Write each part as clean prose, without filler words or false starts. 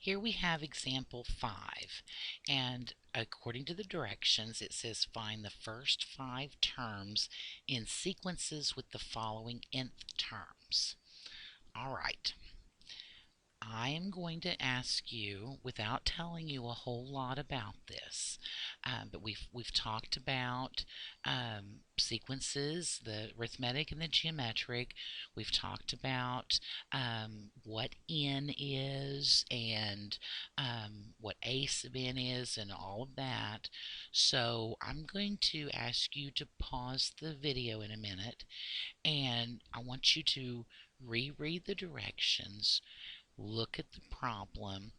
Here we have example 5, and according to the directions it says find the first 5 terms in sequences with the following nth terms. Alright, I am going to ask you, without telling you a whole lot about this, but we've talked about sequences, the arithmetic and the geometric. We've talked about what n is and what a sub n is and all of that. So I'm going to ask you to pause the video in a minute, and I want you to reread the directions, look at the problem,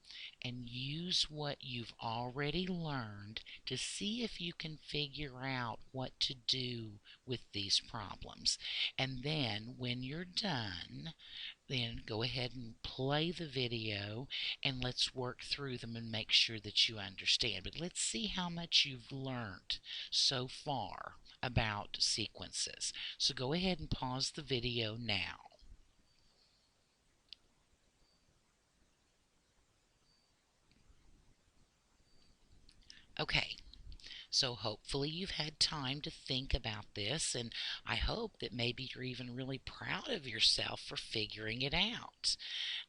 and use what you've already learned to see if you can figure out what to do with these problems. And then when you're done, then go ahead and play the video and let's work through them and make sure that you understand. But let's see how much you've learned so far about sequences. So go ahead and pause the video now. Okay, so hopefully you've had time to think about this, and I hope that maybe you're even really proud of yourself for figuring it out.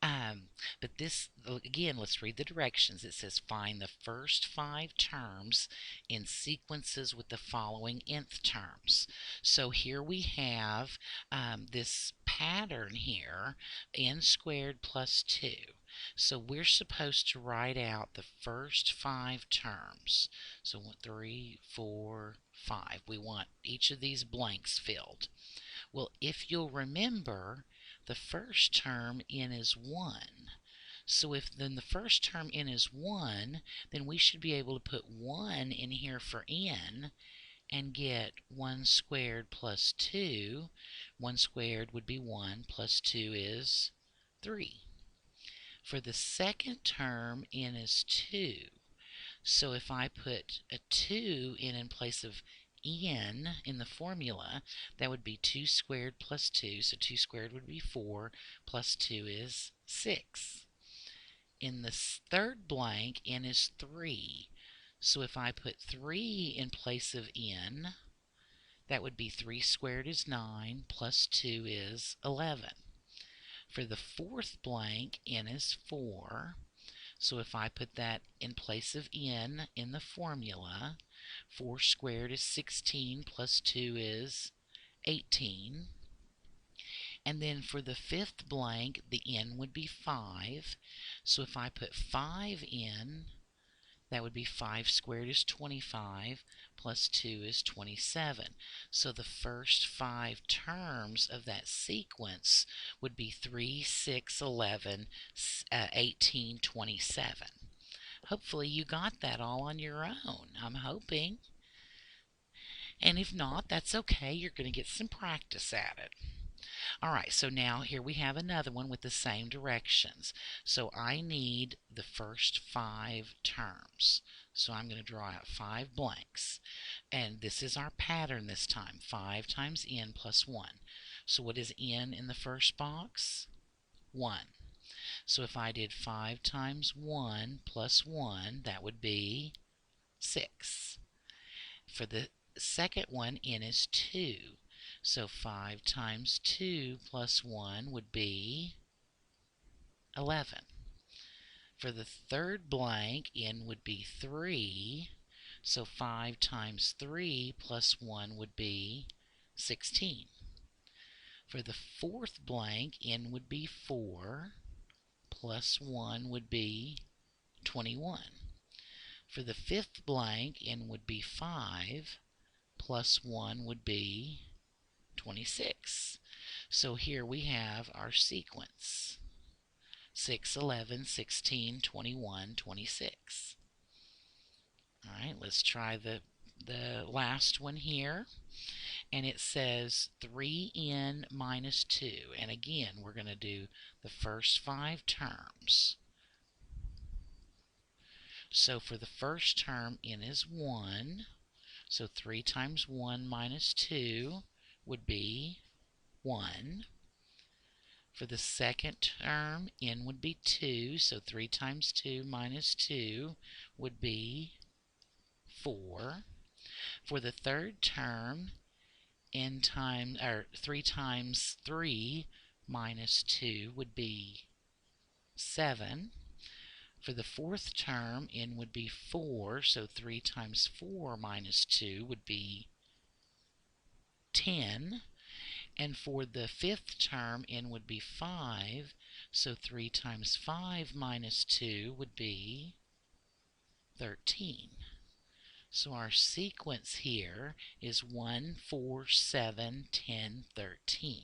Um, but this, again, let's read the directions. It says find the first 5 terms in sequences with the following nth terms. So here we have this pattern here, n squared plus 2. So we're supposed to write out the first 5 terms. So 3, 4, 5. We want each of these blanks filled. Well, if you'll remember, the first term n is 1. So if then the first term n is 1, then we should be able to put 1 in here for n and get 1 squared plus 2. 1 squared would be 1 plus 2 is 3. For the second term, n is 2. So if I put a 2 in place of n in the formula, that would be 2 squared plus 2. So 2 squared would be 4, plus 2 is 6. In the third blank, n is 3. So if I put 3 in place of n, that would be 3 squared is 9, plus 2 is 11. For the fourth blank, n is 4. So if I put that in place of n in the formula, 4 squared is 16, plus 2 is 18. And then for the fifth blank, the n would be 5. So if I put 5 in, that would be 5 squared is 25, plus 2 is 27. So the first 5 terms of that sequence would be 3, 6, 11, 18, 27. Hopefully you got that all on your own, I'm hoping. And if not, that's okay. You're going to get some practice at it. All right, so now here we have another one with the same directions. So I need the first 5 terms. So I'm going to draw out 5 blanks. And this is our pattern this time, 5 times n plus 1. So what is n in the first box? 1. So if I did 5 times 1 plus 1, that would be 6. For the second one, n is 2. So 5 times 2 plus 1 would be 11. For the third blank, n would be 3. So 5 times 3 plus 1 would be 16. For the fourth blank, n would be 4. Plus 1 would be 21. For the fifth blank, n would be 5. Plus 1 would be 26. So here we have our sequence. 6, 11, 16, 21, 26. All right, let's try the last one here. And it says 3n minus 2. And again, we're going to do the first 5 terms. So for the first term, n is 1. So 3 times 1 minus 2 would be 1. For the second term, n would be 2, so 3 times 2 minus 2 would be 4. For the third term, 3 times 3 minus 2 would be 7. For the fourth term, n would be 4, so 3 times 4 minus 2 would be 10. And for the fifth term, n would be 5, so 3 times 5 minus 2 would be 13. So our sequence here is 1, 4, 7, 10, 13.